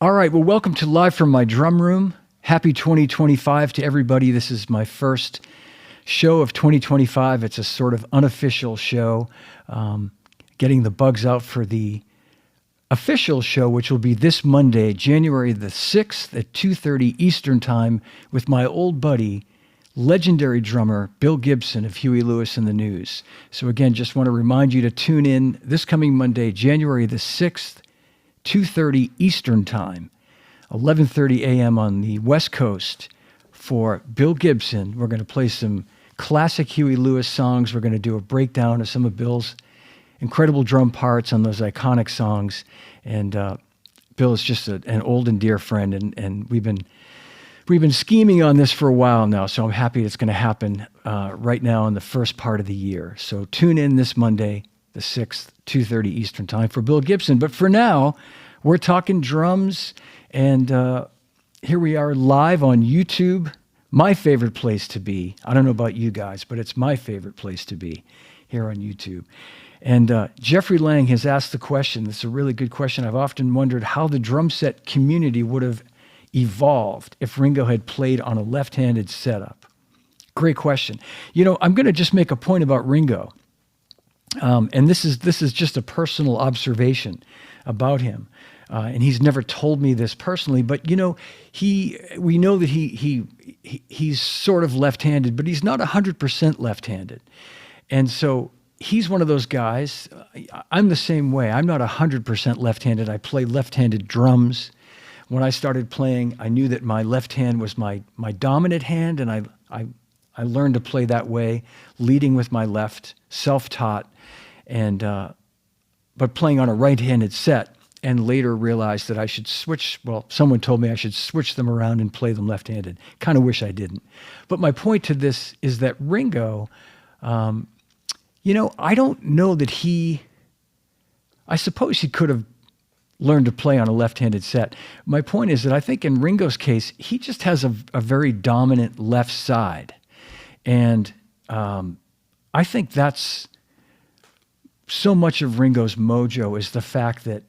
All right, well, welcome to Live from My Drum Room. Happy 2025 to everybody. This is my first show of 2025. It's a sort of unofficial show, getting the bugs out for the official show, which will be this Monday, January the 6th at 2:30 Eastern Time with my old buddy, legendary drummer Bill Gibson of Huey Lewis and the News. So again, just want to remind you to tune in this coming Monday, January the 6th, 2:30 Eastern Time, 11:30 a.m. on the West Coast for Bill Gibson. We're going to play some classic Huey Lewis songs. We're going to do a breakdown of some of Bill's incredible drum parts on those iconic songs. And Bill is just an old and dear friend, and we've been scheming on this for a while now, so I'm happy it's going to happen right now in the first part of the year. So tune in this Monday, the 6th, 2:30 Eastern Time for Bill Gibson. But for now, we're talking drums, and here we are live on YouTube, my favorite place to be. I don't know about you guys, but it's my favorite place to be here on YouTube. And Jeffrey Lang has asked the question. It's a really good question. I've often wondered how the drum set community would have evolved if Ringo had played on a left-handed setup. Great question. You know, I'm going to just make a point about Ringo. And this is just a personal observation about him. And he's never told me this personally, but you know, we know that he's sort of left-handed, but he's not 100% left-handed. And so he's one of those guys. I'm the same way. I'm not 100% left-handed. I play left-handed drums. When I started playing, I knew that my left hand was my dominant hand, and I learned to play that way, leading with my left, self-taught, and but playing on a right-handed set, and later realized that I should switch. Well, someone told me I should switch them around and play them left-handed. Kind of wish I didn't. But my point to this is that Ringo, you know, I don't know that I suppose he could have learned to play on a left-handed set. My point is that I think in Ringo's case, he just has a very dominant left side. And I think that's so much of Ringo's mojo, is the fact that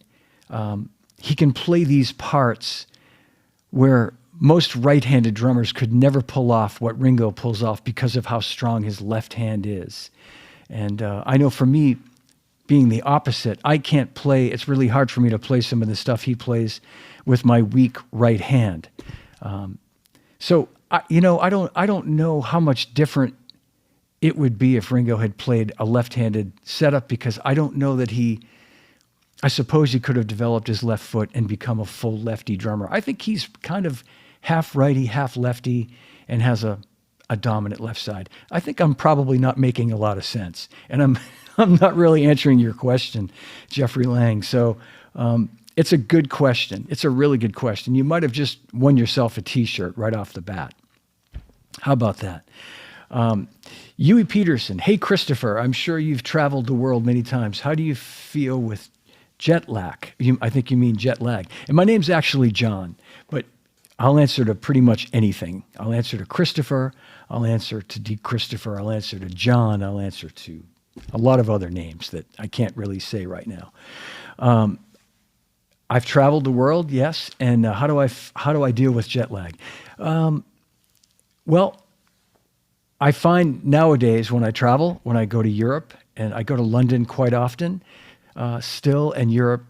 he can play these parts where most right-handed drummers could never pull off what Ringo pulls off because of how strong his left hand is. And I know for me, being the opposite, I can't play. It's really hard for me to play some of the stuff he plays with my weak right hand. So I don't know how much different it would be if Ringo had played a left-handed setup, because I don't know that I suppose he could have developed his left foot and become a full lefty drummer. I think he's kind of half righty, half lefty, and has a dominant left side. I think I'm probably not making a lot of sense, and I'm not really answering your question, Jeffrey Lang. So it's a good question. It's a really good question. You might have just won yourself a T-shirt right off the bat. How about that? Huey Peterson. Hey, Christopher, I'm sure you've traveled the world many times. How do you feel with jet lag? I think you mean jet lag. And my name's actually John, but I'll answer to pretty much anything. I'll answer to Christopher. I'll answer to D. Christopher. I'll answer to John. I'll answer to a lot of other names that I can't really say right now. I've traveled the world, yes. And how do I deal with jet lag? Well, I find nowadays when I travel, when I go to Europe, and I go to London quite often, still, and Europe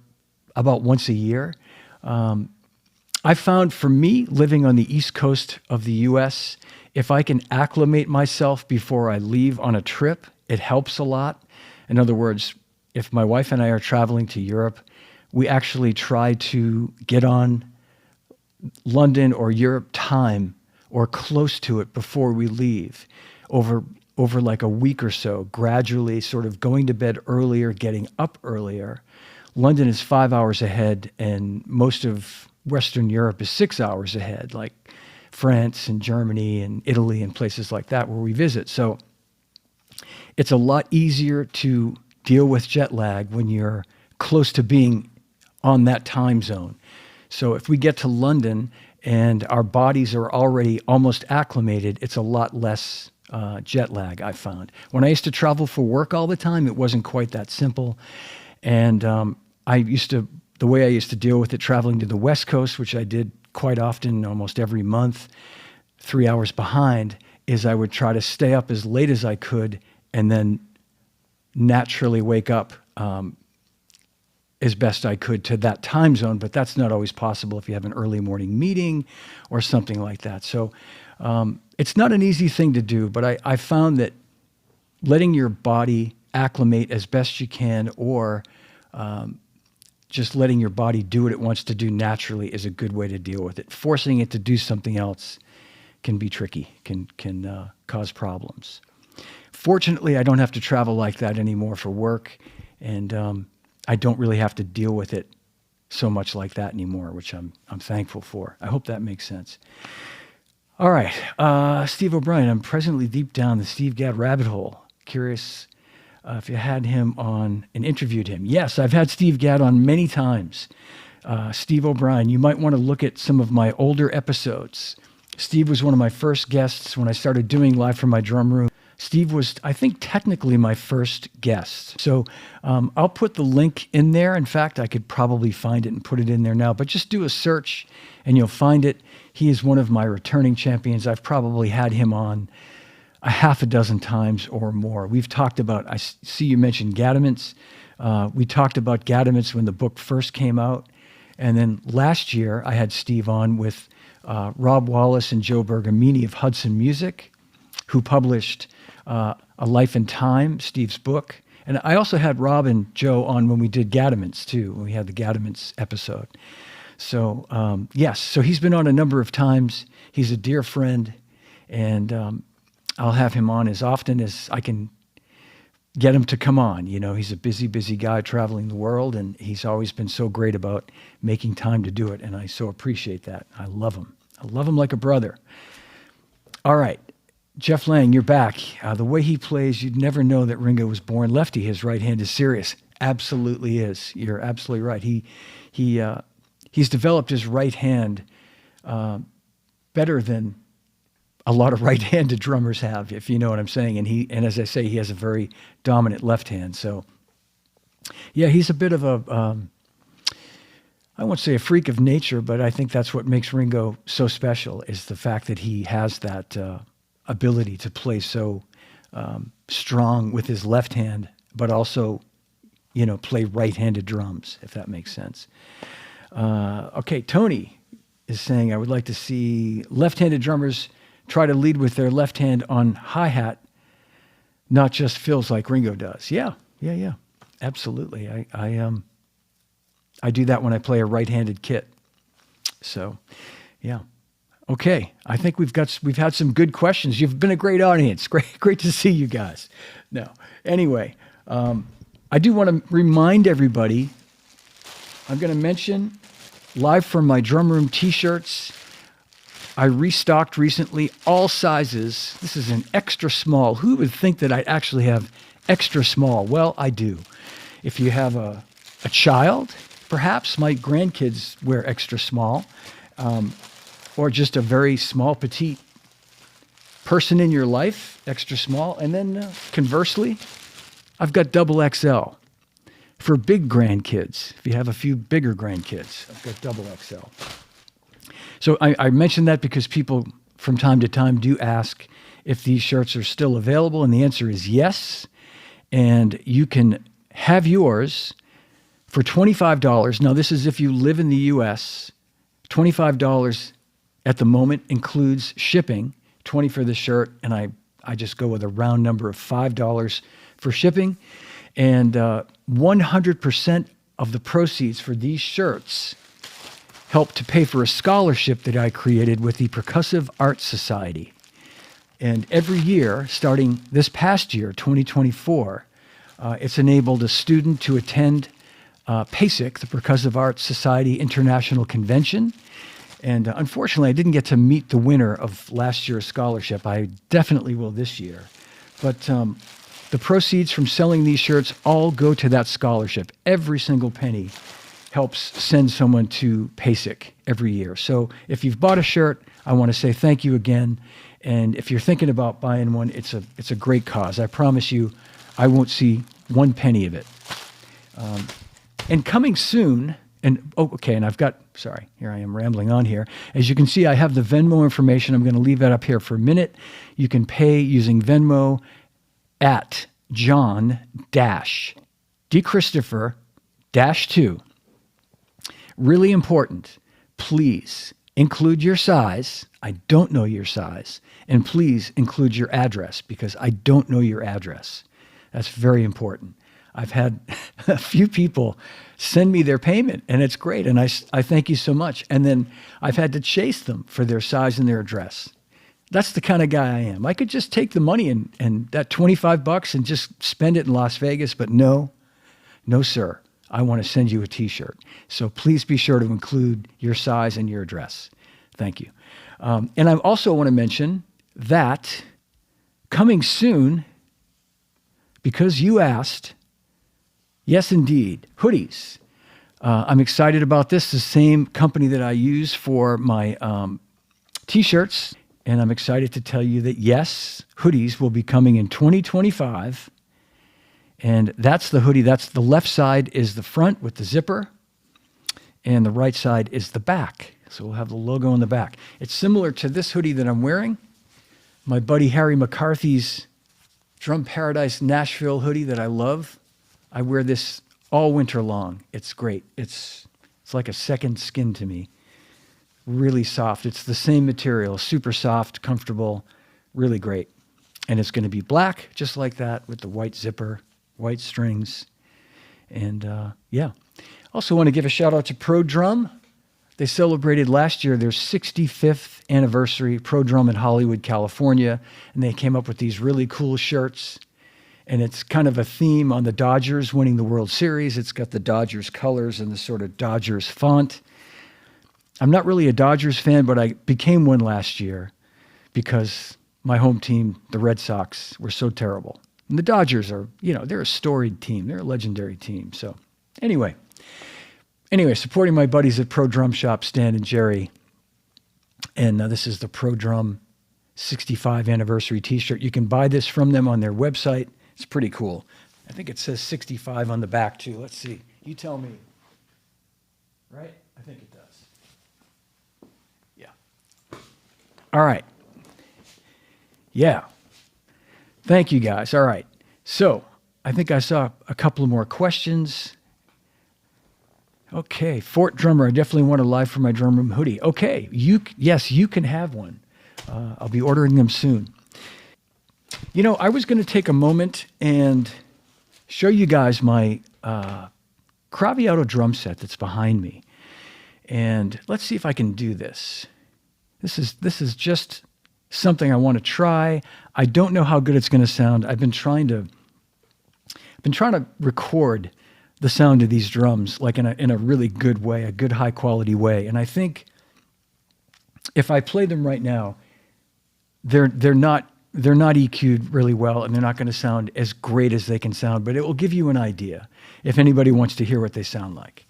about once a year, I found for me, living on the East Coast of the U.S., if I can acclimate myself before I leave on a trip, it helps a lot. In other words, if my wife and I are traveling to Europe, we actually try to get on London or Europe time or close to it before we leave, over like a week or so, gradually sort of going to bed earlier, getting up earlier. London is 5 hours ahead, and most of Western Europe is 6 hours ahead, like France and Germany and Italy and places like that where we visit. So it's a lot easier to deal with jet lag when you're close to being on that time zone. So if we get to London and our bodies are already almost acclimated, it's a lot less jet lag, I found. When I used to travel for work all the time, it wasn't quite that simple. And I used to the way I used to deal with it traveling to the West Coast, which I did quite often, almost every month, 3 hours behind, is I would try to stay up as late as I could and then naturally wake up as best I could to that time zone. But that's not always possible if you have an early morning meeting or something like that. So it's not an easy thing to do, but I found that letting your body acclimate as best you can, or just letting your body do what it wants to do naturally, is a good way to deal with it. Forcing it to do something else can be tricky, can cause problems. Fortunately, I don't have to travel like that anymore for work, and I don't really have to deal with it so much like that anymore, which I'm thankful for. I hope that makes sense. All right, Steve O'Brien. I'm presently deep down the Steve Gadd rabbit hole. Curious if you had him on and interviewed him. Yes, I've had Steve Gadd on many times. Steve O'Brien, you might want to look at some of my older episodes. Steve was one of my first guests when I started doing Live from My Drum Room. Steve was, I think, technically my first guest. So I'll put the link in there. In fact, I could probably find it and put it in there now, but just do a search and you'll find it. He is one of my returning champions. I've probably had him on a half a dozen times or more. We've talked about, I see you mentioned Gaddaments. We talked about Gaddaments when the book first came out. And then last year I had Steve on with Rob Wallace and Joe Bergamini of Hudson Music, who published A Life in Time, Steve's book. And I also had Rob and Joe on when we did Gaddaments too, when we had the Gaddaments episode. So yes, so he's been on a number of times. He's a dear friend, and I'll have him on as often as I can get him to come on. You know, he's a busy, busy guy traveling the world, and he's always been so great about making time to do it, and I so appreciate that. I love him. I love him like a brother. All right, Jeff Lang, you're back. The way he plays, you'd never know that Ringo was born lefty. His right hand is serious. Absolutely is. You're absolutely right. He's developed his right hand better than a lot of right-handed drummers have, if you know what I'm saying. And as I say, he has a very dominant left hand. So yeah, he's a bit of a, I won't say a freak of nature, but I think that's what makes Ringo so special, is the fact that he has that ability to play so strong with his left hand, but also, you know, play right-handed drums, if that makes sense. Okay, Tony is saying, I would like to see left-handed drummers try to lead with their left hand on hi-hat, not just fills like Ringo does. Yeah, absolutely. I do that when I play a right-handed kit. So, yeah. Okay, I think we've had some good questions. You've been a great audience. Great to see you guys. No, anyway, I do want to remind everybody, I'm going to mention Live from My Drum Room t-shirts. I restocked recently, all sizes. This is an extra small. Who would think that I'd actually have extra small? Well, I do. If you have a child, perhaps my grandkids wear extra small, or just a very small, petite person in your life, extra small. And then conversely, I've got double XL for big grandkids. If you have a few bigger grandkids, I've got double XL. So I mentioned that because people from time to time do ask if these shirts are still available, and the answer is yes. And you can have yours for $25. Now, this is if you live in the U.S. $25 at the moment includes shipping, $20 for the shirt, and I just go with a round number of $5 for shipping. And 100% of the proceeds for these shirts help to pay for a scholarship that I created with the Percussive Arts Society. And every year, starting this past year, 2024, it's enabled a student to attend PASIC, the Percussive Arts Society International Convention. And unfortunately, I didn't get to meet the winner of last year's scholarship. I definitely will this year. But the proceeds from selling these shirts all go to that scholarship. Every single penny helps send someone to PASIC every year. So if you've bought a shirt, I want to say thank you again. And if you're thinking about buying one, it's a great cause. I promise you, I won't see one penny of it. And coming soon, And, oh, okay, and I've got, sorry, here I am rambling on here. As you can see, I have the Venmo information. I'm going to leave that up here for a minute. You can pay using Venmo at John D. Christopher -2. Really important. Please include your size. I don't know your size. And please include your address because I don't know your address. That's very important. I've had a few people send me their payment, and it's great, and I thank you so much. And then I've had to chase them for their size and their address. That's the kind of guy I am. I could just take the money and that $25 and just spend it in Las Vegas, but no, sir. I want to send you a T-shirt. So please be sure to include your size and your address. Thank you. And I also want to mention that coming soon, because you asked, yes, indeed, hoodies. I'm excited about this. The same company that I use for my T-shirts. And I'm excited to tell you that, yes, hoodies will be coming in 2025. And that's the hoodie. That's the left side is the front with the zipper. And the right side is the back. So we'll have the logo on the back. It's similar to this hoodie that I'm wearing. My buddy Harry McCarthy's Drum Paradise Nashville hoodie that I love. I wear this all winter long. It's great. It's like a second skin to me. Really soft. It's the same material, super soft, comfortable, really great. And it's going to be black, just like that, with the white zipper, white strings. And yeah. Also want to give a shout out to Pro Drum. They celebrated last year their 65th anniversary, Pro Drum in Hollywood, California. And they came up with these really cool shirts. And it's kind of a theme on the Dodgers winning the World Series. It's got the Dodgers colors and the sort of Dodgers font. I'm not really a Dodgers fan, but I became one last year because my home team, the Red Sox, were so terrible. And the Dodgers are, they're a storied team. They're a legendary team. So anyway, supporting my buddies at Pro Drum Shop, Stan and Jerry. And this is the Pro Drum 65 anniversary T-shirt. You can buy this from them on their website. It's pretty cool. I think it says 65 on the back too. Let's see. You tell me. Right? I think it does. Yeah. All right. Yeah. Thank you guys. All right. So I think I saw a couple of more questions. Okay. Fort Drummer. I definitely want a Live from My Drum Room hoodie. Okay. Yes, you can have one. I'll be ordering them soon. I was going to take a moment and show you guys my Craviotto drum set that's behind me. And let's see if I can do this. This is just something I want to try. I don't know how good it's going to sound. I've been trying to record the sound of these drums like in a really good way, a good high quality way. And I think if I play them right now, they're not EQ'd really well, and they're not going to sound as great as they can sound, but it will give you an idea if anybody wants to hear what they sound like.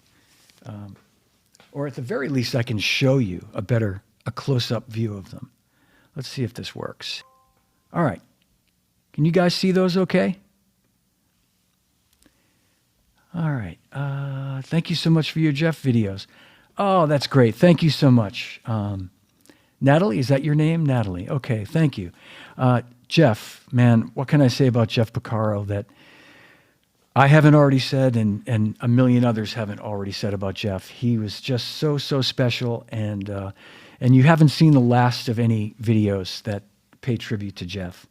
Or at the very least, I can show you a close-up view of them. Let's see if this works. All right. Can you guys see those okay? All right. Thank you so much for your Jeff videos. Oh, that's great. Thank you so much. Natalie, is that your name? Natalie. Okay, thank you. Jeff, man, what can I say about Jeff Porcaro that I haven't already said and a million others haven't already said about Jeff? He was just so special, and you haven't seen the last of any videos that pay tribute to Jeff.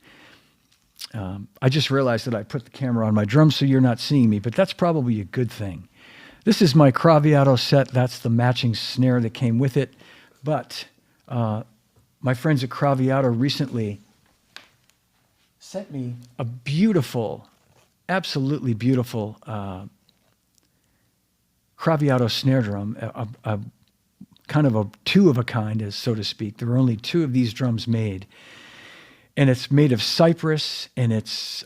I just realized that I put the camera on my drum so you're not seeing me, but that's probably a good thing. This is my Craviotto set. That's the matching snare that came with it. But my friends at Craviotto recently sent me a beautiful, absolutely beautiful Craviotto snare drum, a kind of a two of a kind, as so to speak. There are only two of these drums made. And it's made of cypress, and it's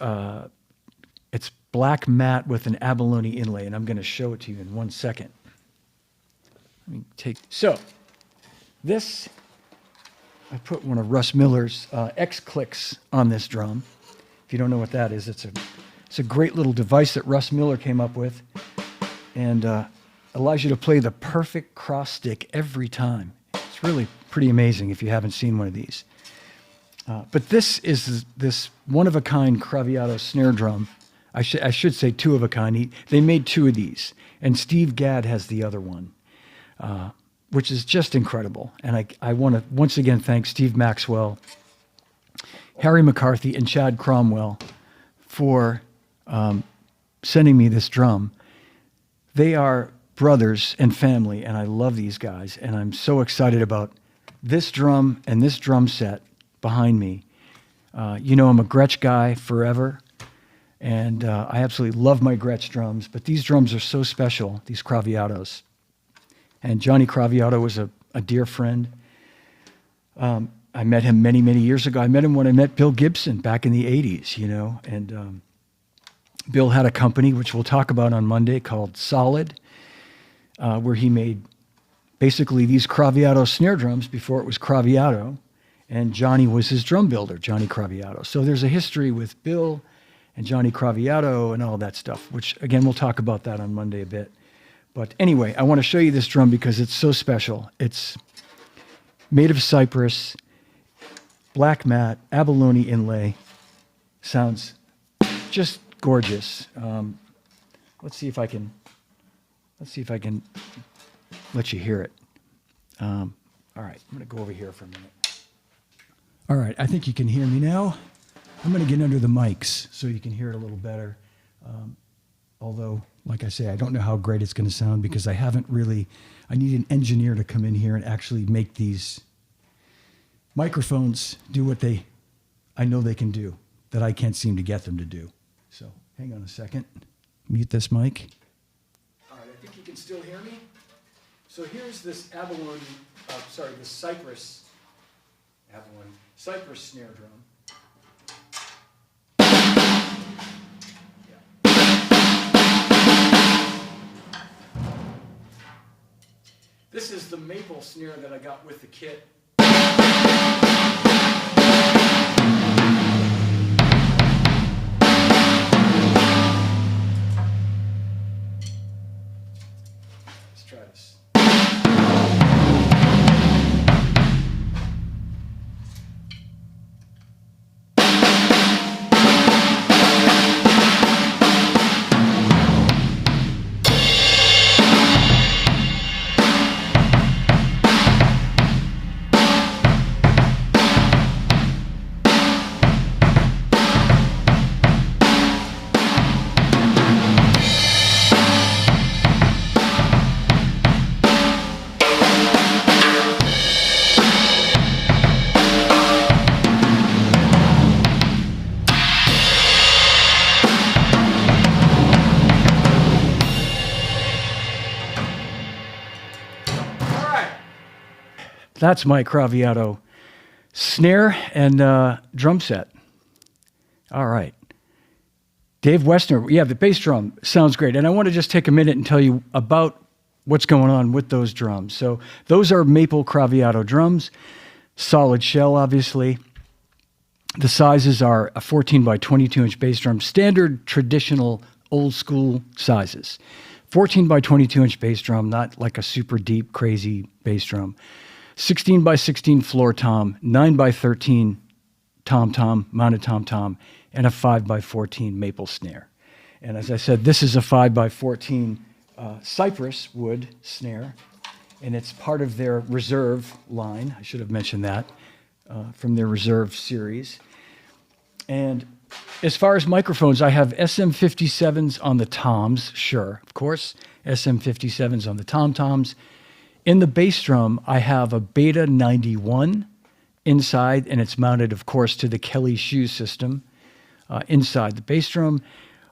black matte with an abalone inlay, and I'm going to show it to you in 1 second. So this, I put one of Russ Miller's X clicks on this drum. If you don't know what that is, it's a great little device that Russ Miller came up with, and allows you to play the perfect cross stick every time. It's really pretty amazing if you haven't seen one of these. But this is this one-of-a-kind Craviotto snare drum. I should say two-of-a-kind. They made two of these, and Steve Gadd has the other one, which is just incredible. And I want to once again thank Steve Maxwell, Harry McCarthy, and Chad Cromwell for sending me this drum. They are brothers and family, and I love these guys, and I'm so excited about this drum and this drum set behind me. You know, I'm a Gretsch guy forever, and I absolutely love my Gretsch drums, but these drums are so special, these Craviottos. And Johnny Craviotto was a dear friend. I met him many, many years ago. I met him when I met Bill Gibson back in the 80s, you know, and Bill had a company, which we'll talk about on Monday, called Solid, where he made basically these Craviotto snare drums before it was Craviotto. And Johnny was his drum builder, Johnny Craviotto. So there's a history with Bill and Johnny Craviotto and all that stuff, which, again, we'll talk about that on Monday a bit. But anyway, I want to show you this drum because it's so special. It's made of cypress, black matte, abalone inlay. Sounds just gorgeous. Let's see if I can let you hear it. All right, I'm going to go over here for a minute. All right, I think you can hear me now. I'm going to get under the mics so you can hear it a little better. Although, like I say, I don't know how great it's going to sound because I need an engineer to come in here and actually make these microphones do what I know they can do, that I can't seem to get them to do. So hang on a second. Mute this mic. All right, I think you can still hear me. So here's this this cypress snare drum. This is the maple snare that I got with the kit. Let's try this. That's my Craviotto snare and drum set. All right. Dave Westner, yeah, the bass drum sounds great. And I want to just take a minute and tell you about what's going on with those drums. So those are maple Craviotto drums, solid shell, obviously. The sizes are a 14 by 22 inch bass drum, standard, traditional, old school sizes. 14 by 22 inch bass drum, not like a super deep, crazy bass drum. 16 by 16 floor tom, 9 by 13 tom-tom, mounted tom-tom, and a 5 by 14 maple snare. And as I said, this is a 5 by 14 cypress wood snare, and it's part of their reserve line. I should have mentioned that, from their reserve series. And as far as microphones, I have SM57s on the toms, Shure, of course, SM57s on the tom-toms. In the bass drum, I have a Beta 91 inside, and it's mounted, of course, to the Kelly SHU system inside the bass drum.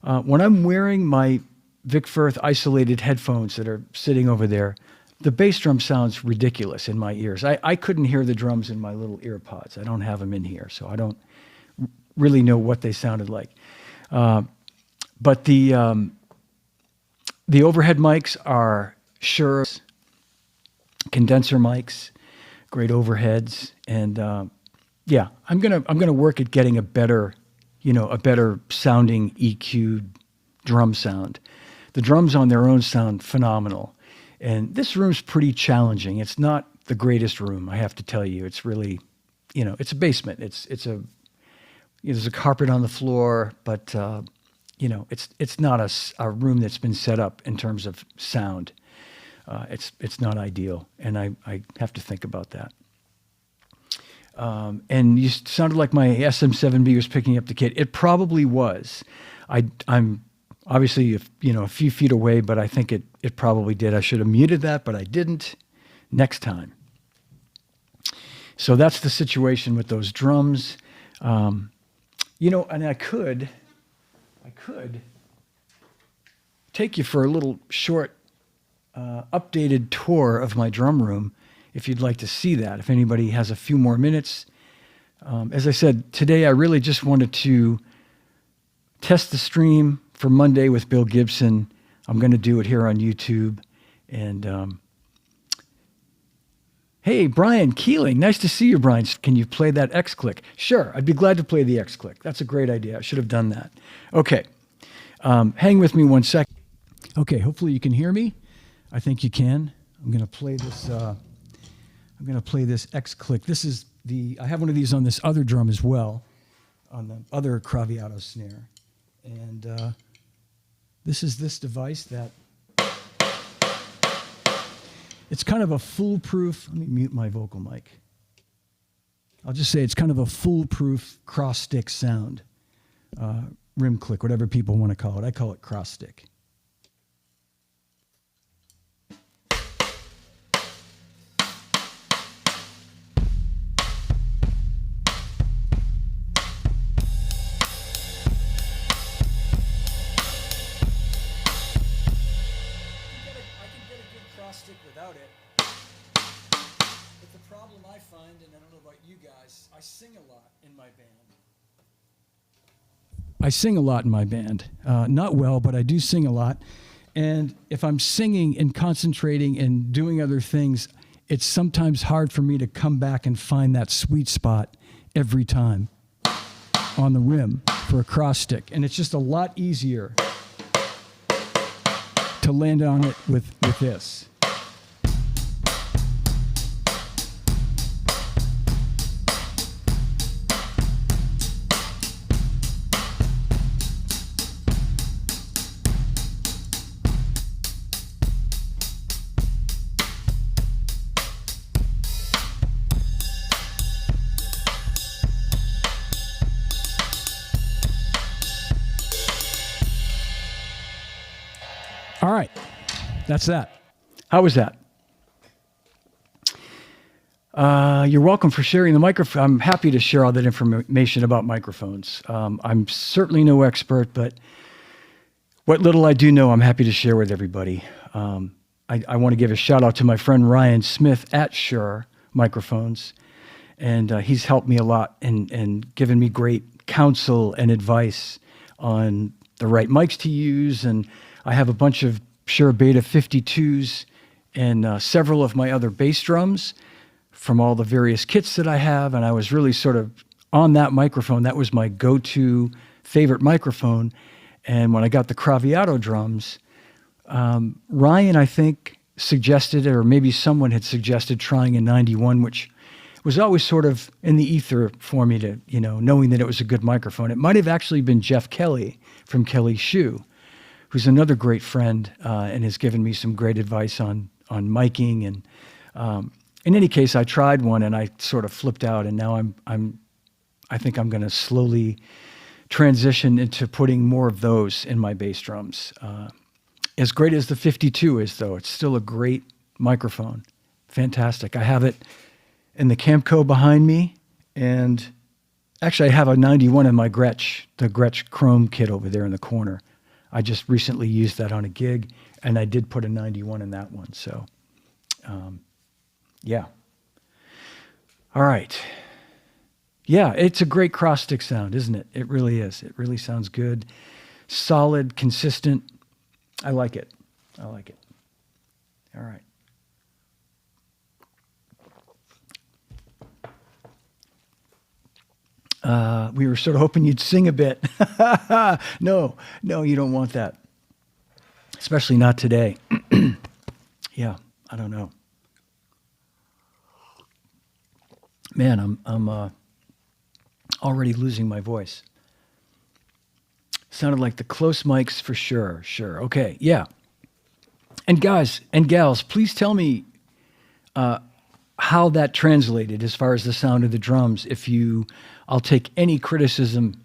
When I'm wearing my Vic Firth isolated headphones that are sitting over there, the bass drum sounds ridiculous in my ears. I couldn't hear the drums in my little ear pods. I don't have them in here, so I don't really know what they sounded like. But the overhead mics are Shure condenser mics, great overheads, and yeah, I'm gonna work at getting a better sounding EQ drum sound. The drums on their own sound phenomenal, And this room's pretty challenging. It's not the greatest room, I have to tell you. It's really, it's a basement. There's a carpet on the floor, but it's not a room that's been set up in terms of sound. It's not ideal, and I have to think about that. And you sounded like my SM7B was picking up the kit. It probably was. I'm obviously a few feet away, but I think it probably did. I should have muted that, but I didn't. Next time. So that's the situation with those drums. And I could take you for a little short updated tour of my drum room if you'd like to see that, if anybody has a few more minutes. As I said, today I really just wanted to test the stream for Monday with Bill Gibson. I'm going to do it here on YouTube. And hey, Brian Keeling, nice to see you, Brian. Can you play that X click? Sure, I'd be glad to play the X click. That's a great idea. I should have done that. Okay, hang with me one sec. Okay, hopefully you can hear me. I think you can. I'm going to play this. I'm going to play this X click. I have one of these on this other drum as well, on the other Craviato snare. And this is this device that, it's kind of a foolproof, let me mute my vocal mic. I'll just say it's kind of a foolproof cross stick sound. Rim click, whatever people want to call it. I call it cross stick. I sing a lot in my band. Not well, but I do sing a lot. And if I'm singing and concentrating and doing other things, it's sometimes hard for me to come back and find that sweet spot every time on the rim for a cross stick. And it's just a lot easier to land on it with this. All right, that's that. How was that? You're welcome for sharing the microphone. I'm happy to share all that information about microphones. I'm certainly no expert, but what little I do know, I'm happy to share with everybody. I want to give a shout out to my friend Ryan Smith at Shure Microphones, and he's helped me a lot and given me great counsel and advice on the right mics to use. And I have a bunch of Shure Beta 52s and several of my other bass drums from all the various kits that I have. And I was really sort of on that microphone. That was my go-to favorite microphone. And when I got the Craviato drums, Ryan, I think, suggested, or maybe someone had suggested trying a 91, which was always sort of in the ether for me to, knowing that it was a good microphone. It might have actually been Jeff Kelly from Kelly SHU, who's another great friend and has given me some great advice on miking. And in any case, I tried one and I sort of flipped out, and now I think I'm going to slowly transition into putting more of those in my bass drums. As great as the 52 is, though, it's still a great microphone. Fantastic. I have it in the Camco behind me, and actually I have a 91 in my Gretsch, the Gretsch Chrome kit over there in the corner. I just recently used that on a gig, and I did put a 91 in that one. So, yeah. All right. Yeah, it's a great cross stick sound, isn't it? It really is. It really sounds good. Solid, consistent. I like it. I like it. All right. We were sort of hoping you'd sing a bit. No, you don't want that. Especially not today. Yeah, I don't know. Man, I'm already losing my voice. Sounded like the close mics for sure. Sure. Okay. Yeah. And guys and gals, please tell me how that translated as far as the sound of the drums. I'll take any criticism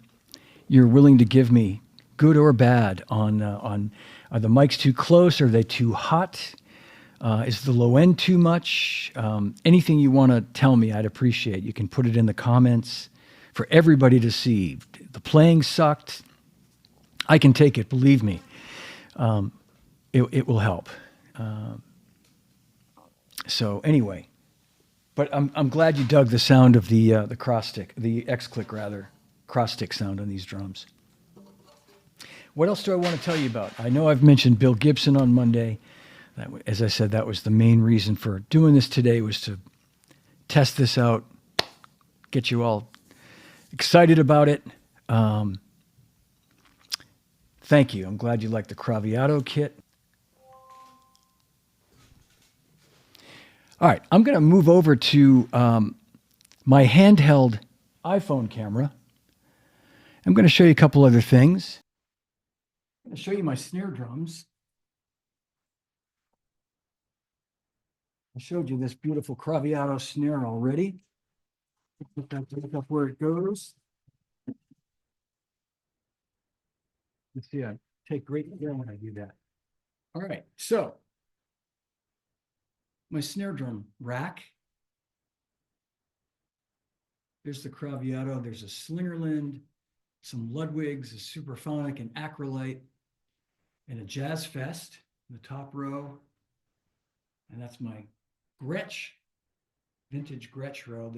you're willing to give me, good or bad, on are the mics too close? Are they too hot? Is the low end too much? Anything you want to tell me, I'd appreciate. You can put it in the comments for everybody to see. The playing sucked. I can take it, believe me. It will help. So anyway, but I'm glad you dug the sound of the cross stick, the X click rather, cross stick sound on these drums. What else do I want to tell you about? I know I've mentioned Bill Gibson on Monday. As I said, that was the main reason for doing this today, was to test this out, get you all excited about it. Thank you. I'm glad you liked the Craviato kit. All right, I'm going to move over to my handheld iPhone camera. I'm going to show you a couple other things. I'm going to show you my snare drums. I showed you this beautiful Craviato snare already. Look up where it goes. You see, I take great care when I do that. All right, so my snare drum rack. There's the Craviato. There's a Slingerland, some Ludwigs, a Superphonic, an Acrolite, and a Jazz Fest in the top row. And that's my Gretsch, vintage Gretsch row.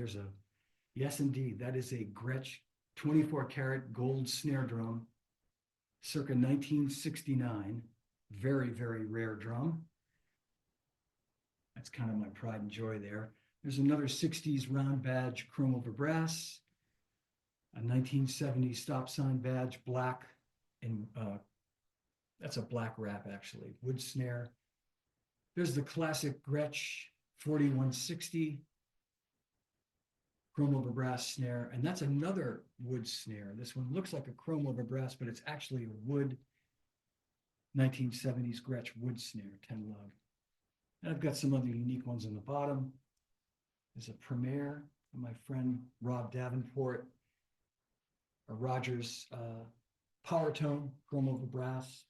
Yes, indeed, that is a Gretsch 24 karat gold snare drum, circa 1969. Very, very rare drum. That's kind of my pride and joy there. There's another 60s round badge, chrome over brass, a 1970s stop sign badge, black, and that's a black wrap actually, wood snare. There's the classic Gretsch 4160 chrome over brass snare, and that's another wood snare. This one looks like a chrome over brass, but it's actually a wood 1970s Gretsch wood snare, 10 lug. And I've got some other unique ones on the bottom. There's a Premier from my friend Rob Davenport, a Rogers Power Tone, chrome over brass.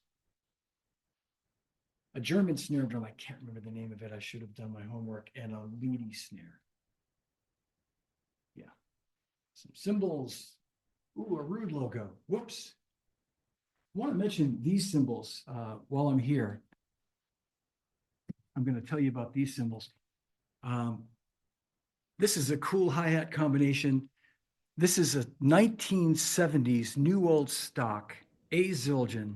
A German snare drum, I can't remember the name of it. I should have done my homework. And a Ludi snare. Yeah. Some cymbals. Ooh, a Rude logo. Whoops. I want to mention these cymbals while I'm here. I'm going to tell you about these cymbals. This is a cool hi-hat combination. This is a 1970s new old stock A Zildjian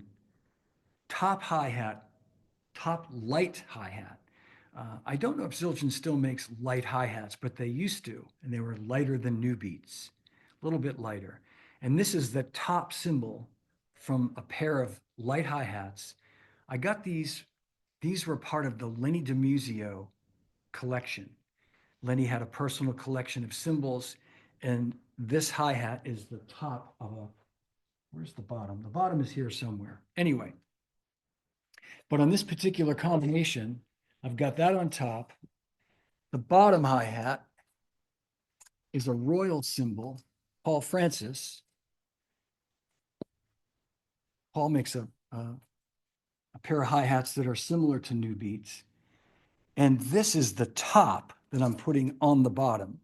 top hi-hat, top light hi-hat. I don't know if Zildjian still makes light hi-hats, but they used to, and they were lighter than New Beats, a little bit lighter. And this is the top cymbal from a pair of light hi-hats. I got these were part of the Lenny DiMuzio collection. Lenny had a personal collection of cymbals, and this hi-hat is the top of a, where's the bottom? The bottom is here somewhere. Anyway, but on this particular combination, I've got that on top. The bottom hi-hat is a Royal cymbal, Paul Francis. Paul makes a pair of hi-hats that are similar to New Beats. And this is the top that I'm putting on the bottom.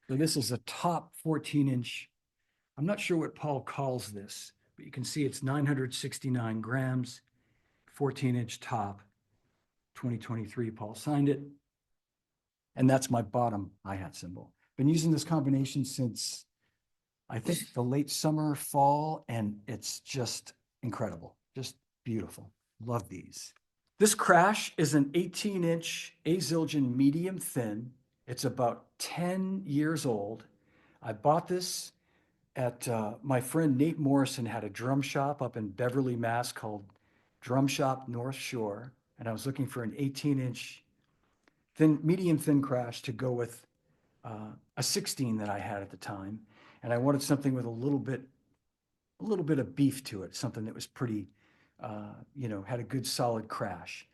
So this is a top 14-inch. I'm not sure what Paul calls this, but you can see it's 969 grams, 14-inch top, 2023. Paul signed it. And that's my bottom hi-hat cymbal. Been using this combination since, I think, the late summer, fall, and it's just incredible. Just beautiful. Love these. This crash is an 18-inch A Zildjian medium thin. It's about 10 years old. I bought this at my friend Nate Morrison had a drum shop up in Beverly, Mass called Drum Shop North Shore. and I was looking for an 18-inch medium thin crash to go with a 16 that I had at the time, and I wanted something with a little bit of beef to it, something that was pretty, had a good solid crash.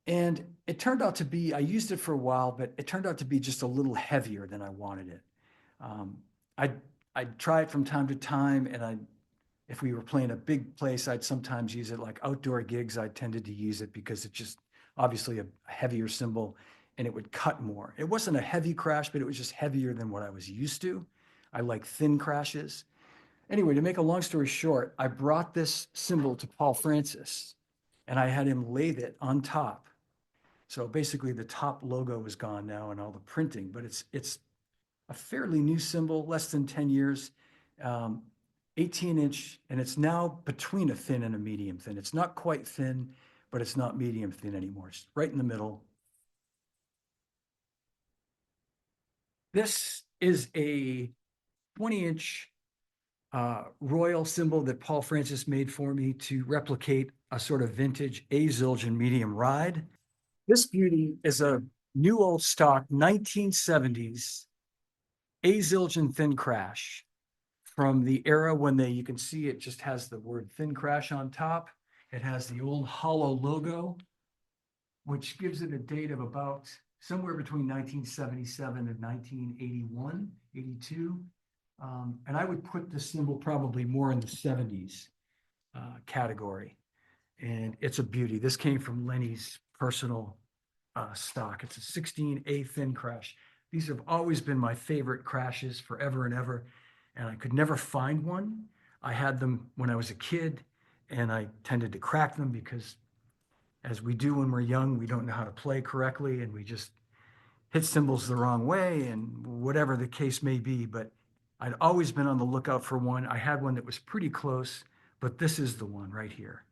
And it turned out to be, I used it for a while, but it turned out to be just a little heavier than I wanted it. I'd try it from time to time, and if we were playing a big place, I'd sometimes use it. Like outdoor gigs, I tended to use it because it's just obviously a heavier cymbal, and it would cut more. It wasn't a heavy crash, but it was just heavier than what I was used to. I like thin crashes. Anyway, to make a long story short, I brought this cymbal to Paul Francis, and I had him lathe it on top. So basically the top logo is gone now and all the printing, but it's a fairly new cymbal, less than 10 years, 18-inch, and it's now between a thin and a medium thin. It's not quite thin, but it's not medium thin anymore. It's right in the middle. This is a 20-inch Royal cymbal that Paul Francis made for me to replicate a sort of vintage A Zildjian medium ride. This beauty is a new old stock 1970s A Zildjian thin crash from the era when you can see it just has the word thin crash on top. It has the old hollow logo, which gives it a date of about somewhere between 1977 and 1981, 82. And I would put this cymbal probably more in the 70s category. And it's a beauty. This came from Lenny's personal stock. It's a 16A thin crash. These have always been my favorite crashes forever and ever, and I could never find one. I had them when I was a kid, and I tended to crack them because, as we do when we're young, we don't know how to play correctly, and we just hit cymbals the wrong way, and whatever the case may be. But I'd always been on the lookout for one. I had one that was pretty close, but this is the one right here.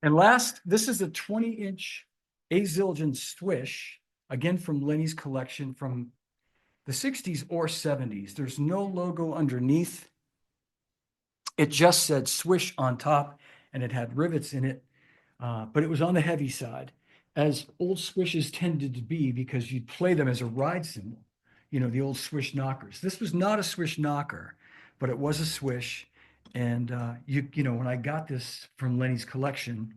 And last, this is a 20-inch A Zildjian Swish, again from Lenny's collection from the 60s or 70s. There's no logo underneath. It just said Swish on top, and it had rivets in it, but it was on the heavy side, as old Swishes tended to be, because you'd play them as a ride cymbal, the old Swish knockers. This was not a Swish knocker, but it was a Swish. And when I got this from Lenny's collection,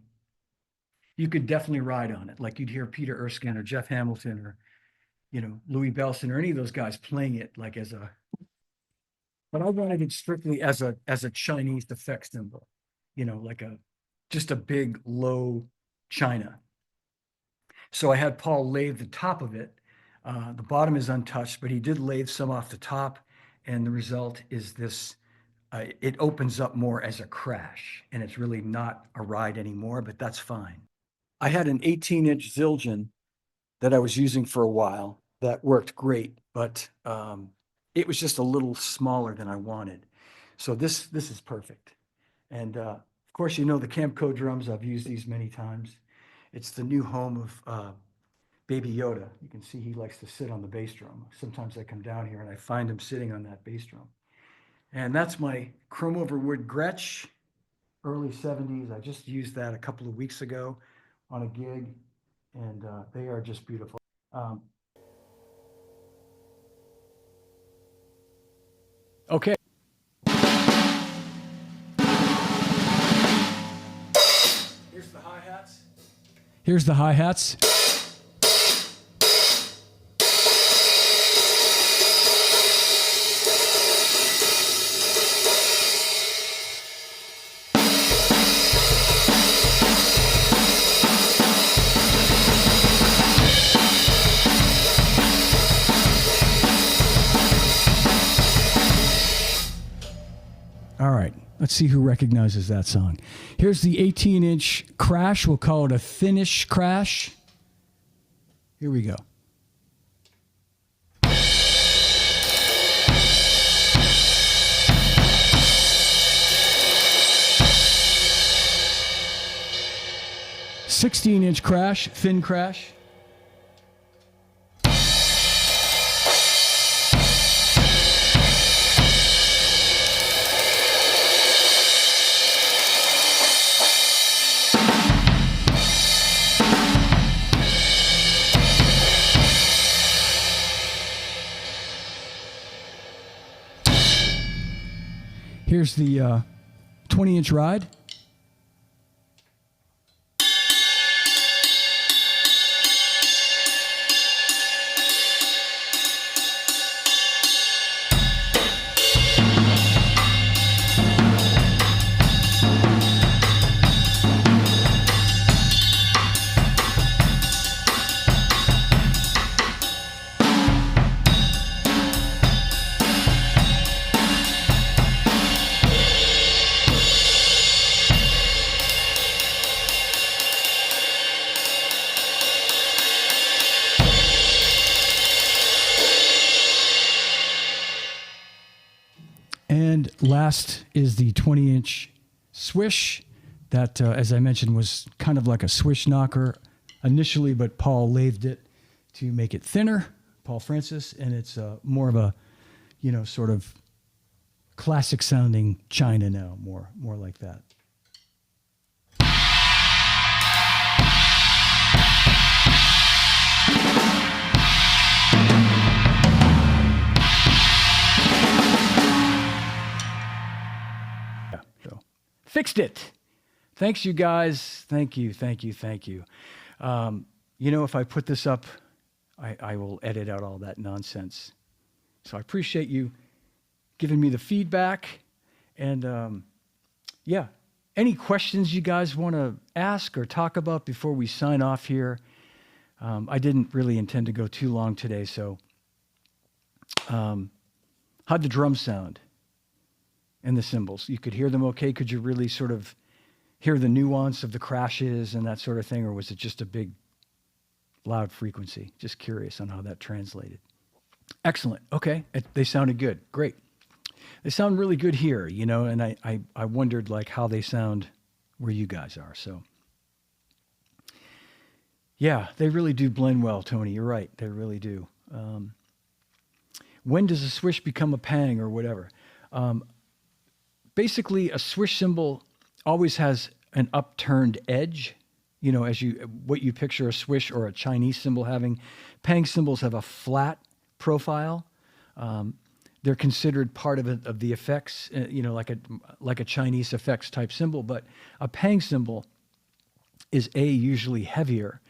you could definitely ride on it. Like you'd hear Peter Erskine or Jeff Hamilton or, Louis Bellson or any of those guys playing it like but I wanted it strictly as a Chinese effect cymbal, like just a big low China. So I had Paul lathe the top of it. The bottom is untouched, but he did lathe some off the top. And the result is this, it opens up more as a crash, and it's really not a ride anymore, but that's fine. I had an 18-inch Zildjian that I was using for a while that worked great, but it was just a little smaller than I wanted. So this is perfect. And of course, the Camco drums. I've used these many times. It's the new home of Baby Yoda. You can see he likes to sit on the bass drum. Sometimes I come down here and I find him sitting on that bass drum. And that's my chrome over wood Gretsch, early 70s. I just used that a couple of weeks ago on a gig, and they are just beautiful. Okay. Here's the hi-hats. Here's the hi-hats. All right, let's see who recognizes that song. Here's the 18-inch crash. We'll call it a thinnish crash. Here we go. $16-inch crash, thin crash. Here's the 20-inch ride. And last is the 20-inch swish that, as I mentioned, was kind of like a swish knocker initially, but Paul lathed it to make it thinner, Paul Francis, and it's more of a, sort of classic sounding China now, more like that. Fixed it. Thanks, you guys. Thank you. If I put this up, I will edit out all that nonsense. So I appreciate you giving me the feedback. And any questions you guys want to ask or talk about before we sign off here? I didn't really intend to go too long today, so how'd the drums sound? And the cymbals, you could hear them okay? Could you really sort of hear the nuance of the crashes and that sort of thing, or was it just a big, loud frequency? Just curious on how that translated. Excellent. Okay, they sounded good. Great. They sound really good here, and I wondered like how they sound where you guys are. So yeah, they really do blend well, Tony. You're right. They really do. When does a swish become a pang or whatever? Basically, a swish cymbal always has an upturned edge, as what you picture a swish or a Chinese cymbal having. Pang cymbals have a flat profile. They're considered part of the effects, like a Chinese effects type cymbal. But a pang cymbal is usually heavier,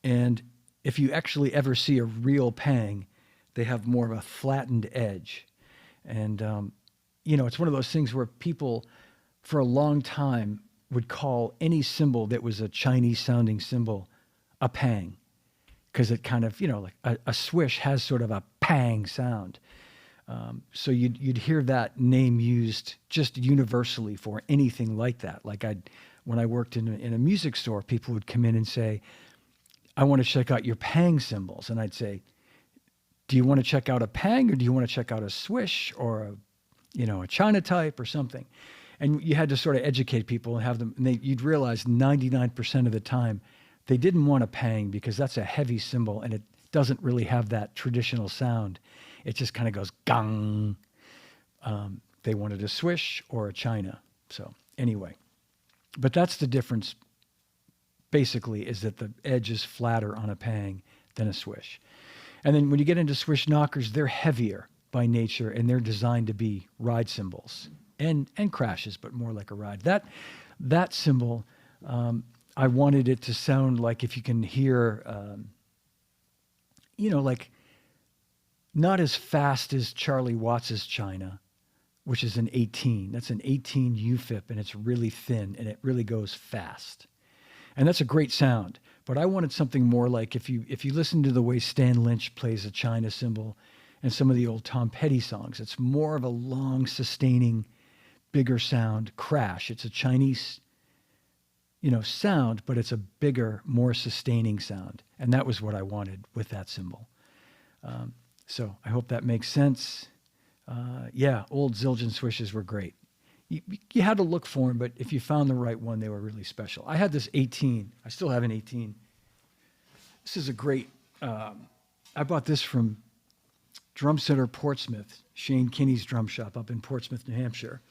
and if you actually ever see a real pang, they have more of a flattened edge, and it's one of those things where people for a long time would call any cymbal that was a Chinese sounding cymbal a pang, because it kind of, like a swish has sort of a pang sound. So you'd hear that name used just universally for anything like that. Like when I worked in a music store, people would come in and say, I want to check out your pang cymbals. And I'd say, do you want to check out a pang, or do you want to check out a swish or a China type or something? And you had to sort of educate people and have them, and you'd realize 99% of the time they didn't want a pang because that's a heavy cymbal and it doesn't really have that traditional sound. It just kind of goes gong. They wanted a swish or a China. So anyway, but that's the difference basically, is that the edge is flatter on a pang than a swish. And then when you get into swish knockers, they're heavier by nature, and they're designed to be ride cymbals and crashes, but more like a ride. That cymbal, I wanted it to sound like, if you can hear, like not as fast as Charlie Watts's China, which is an 18. That's an 18 UFIP, and it's really thin, and it really goes fast. And that's a great sound. But I wanted something more like, if you listen to the way Stan Lynch plays a China cymbal and some of the old Tom Petty songs, it's more of a long, sustaining, bigger sound crash. It's a Chinese, sound, but it's a bigger, more sustaining sound. And that was what I wanted with that cymbal. So I hope that makes sense. Old Zildjian swishes were great. You had to look for them, but if you found the right one, they were really special. I had this 18. I still have an 18. This is a great, I bought this from Drum Center Portsmouth, Shane Kinney's drum shop up in Portsmouth, New Hampshire,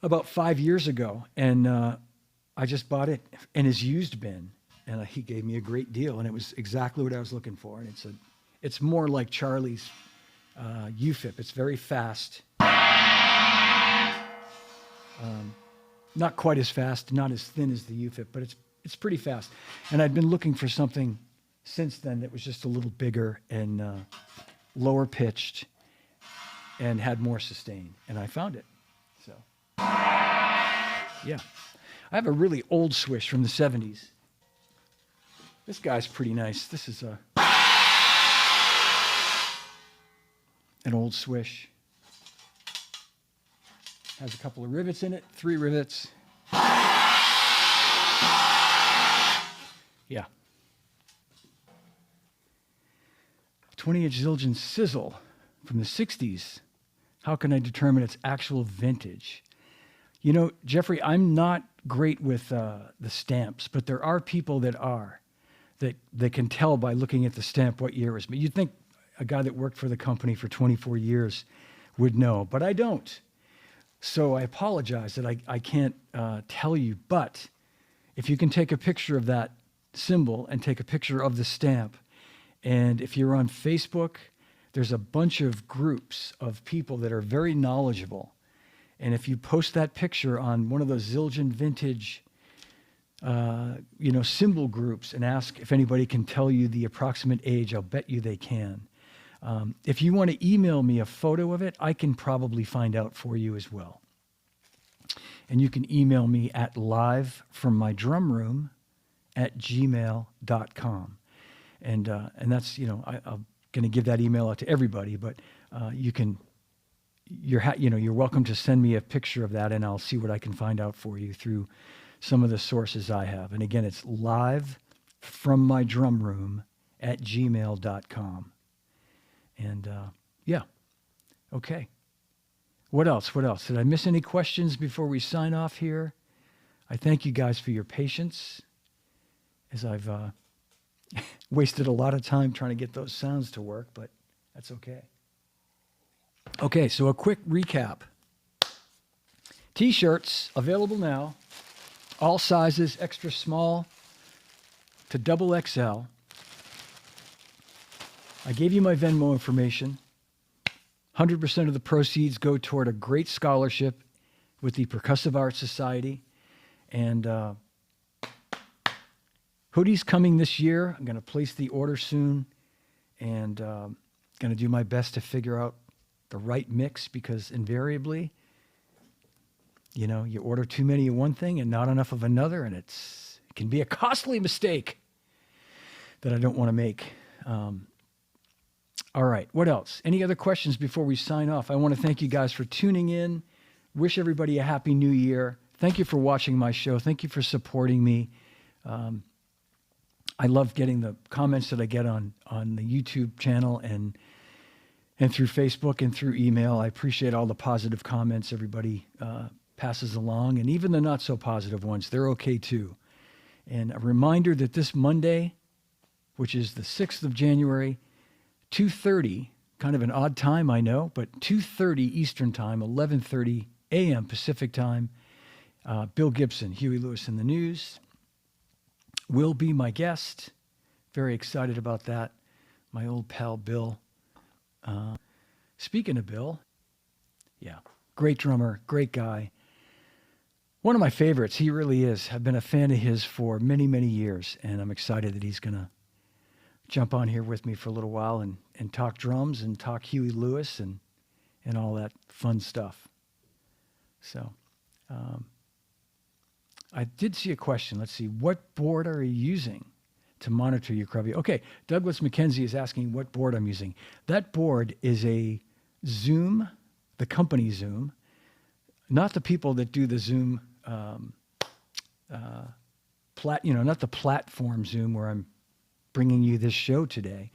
about 5 years ago. And I just bought it in his used bin, and he gave me a great deal, and it was exactly what I was looking for. And it's more like Charlie's UFIP. It's very fast. Not quite as fast, not as thin as the UFIP, but it's pretty fast. And I'd been looking for something since then that was just a little bigger and lower pitched and had more sustain, and I found it. So, yeah. I have a really old Swish from the 70s. This guy's pretty nice. This is an old Swish. Has a couple of rivets in it, 3 rivets. Yeah. 20-inch Zildjian Sizzle from the 60s. How can I determine its actual vintage? You know, Jeffrey, I'm not great with the stamps, but there are people that are, that can tell by looking at the stamp what year it was. But you'd think a guy that worked for the company for 24 years would know, but I don't. So I apologize that I can't tell you, but if you can take a picture of that cymbal and take a picture of the stamp, and if you're on Facebook, there's a bunch of groups of people that are very knowledgeable. And if you post that picture on one of those Zildjian vintage, cymbal groups and ask if anybody can tell you the approximate age, I'll bet you they can. If you want to email me a photo of it, I can probably find out for you as well. And you can email me at livefrommydrumroom@gmail.com. And that's, I'm going to give that email out to everybody, but you're welcome to send me a picture of that, and I'll see what I can find out for you through some of the sources I have. And again, it's livefrommydrumroom@gmail.com. And yeah, okay. What else? Did I miss any questions before we sign off here? I thank you guys for your patience, as I've wasted a lot of time trying to get those sounds to work, but that's okay. Okay, so a quick recap. T-shirts available now, all sizes, extra small to double XL. I gave you my Venmo information. 100% of the proceeds go toward a great scholarship with the Percussive Arts Society. And hoodies coming this year. I'm going to place the order soon, and going to do my best to figure out the right mix, because invariably, you order too many of one thing and not enough of another, and it can be a costly mistake that I don't want to make. All right, what else? Any other questions before we sign off? I want to thank you guys for tuning in. Wish everybody a happy new year. Thank you for watching my show. Thank you for supporting me. I love getting the comments that I get on the YouTube channel and through Facebook and through email. I appreciate all the positive comments everybody passes along, and even the not so positive ones, they're okay too. And a reminder that this Monday, which is the 6th of January, 2:30, kind of an odd time, I know, but 2:30 Eastern Time, 11:30 a.m. Pacific Time, Bill Gibson, Huey Lewis in the News, will be my guest. Very excited about that. My old pal Bill. Speaking of Bill, yeah, great drummer, great guy. One of my favorites, he really is. I've been a fan of his for many, many years, and I'm excited that he's going to jump on here with me for a little while and talk drums and talk Huey Lewis and all that fun stuff. So I did see a question. Let's see. What board are you using to monitor your Crevy? Okay, Douglas McKenzie is asking what board I'm using. That board is a Zoom, the company Zoom, not the people that do the Zoom, not the platform Zoom where I'm bringing you this show today,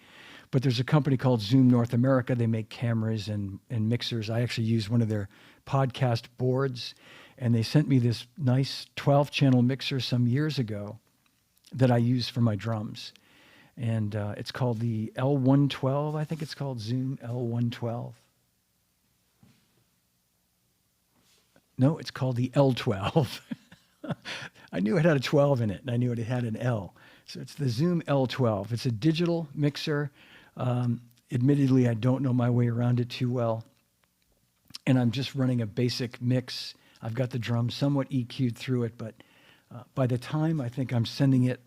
but there's a company called Zoom North America. They make cameras and mixers. I actually use one of their podcast boards, and they sent me this nice 12-channel mixer some years ago that I use for my drums. And it's called the L112. I think it's called Zoom L112. No, it's called the L12. I knew it had a 12 in it, and I knew it had an L. So it's the Zoom L12. It's a digital mixer. Admittedly, I don't know my way around it too well. And I'm just running a basic mix. I've got the drums somewhat EQ'd through it, but by the time I think I'm sending it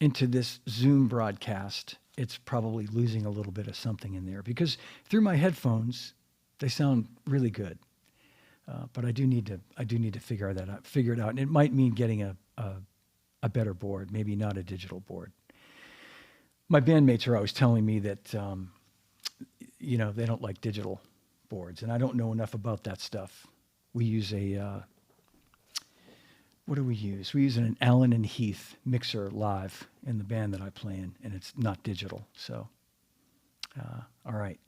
into this Zoom broadcast, it's probably losing a little bit of something in there, because through my headphones, they sound really good. But I do need to figure it out. And it might mean getting a better board, maybe not a digital board. My bandmates are always telling me that, they don't like digital boards, and I don't know enough about that stuff. We use what do we use? We use an Allen and Heath mixer live in the band that I play in, and it's not digital. So, all right.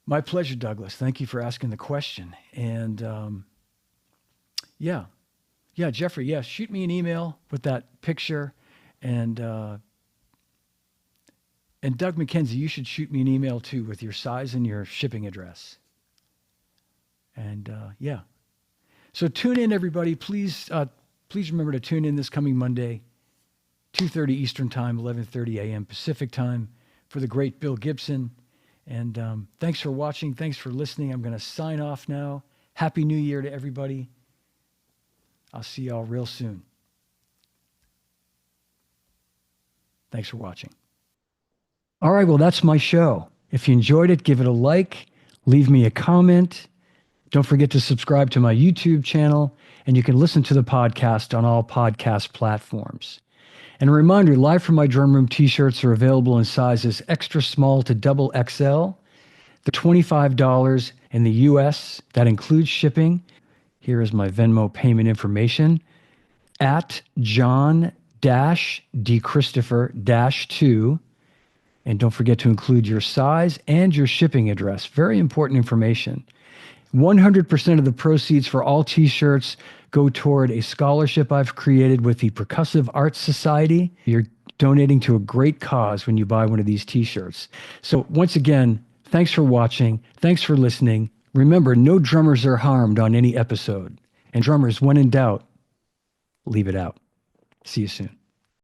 My pleasure, Douglas. Thank you for asking the question. And yeah, Jeffrey, shoot me an email with that picture. And Doug McKenzie, you should shoot me an email too with your size and your shipping address. And so tune in, everybody. Please remember to tune in this coming Monday, 2:30 Eastern Time, 11:30 a.m. Pacific Time, for the great Bill Gibson. And thanks for watching. Thanks for listening. I'm going to sign off now. Happy New Year to everybody. I'll see y'all real soon. Thanks for watching. All right, well, that's my show. If you enjoyed it, give it a like, leave me a comment. Don't forget to subscribe to my YouTube channel, and you can listen to the podcast on all podcast platforms. And a reminder, Live from My Drum Room t-shirts are available in sizes extra small to double XL. They're $25 in the US. That includes shipping. Here is my Venmo payment information at John-DChristopher-2. And don't forget to include your size and your shipping address. Very important information. 100% of the proceeds for all t-shirts go toward a scholarship I've created with the Percussive Arts Society. You're donating to a great cause when you buy one of these t-shirts. So once again, thanks for watching. Thanks for listening. Remember, no drummers are harmed on any episode. And drummers, when in doubt, leave it out. See you soon.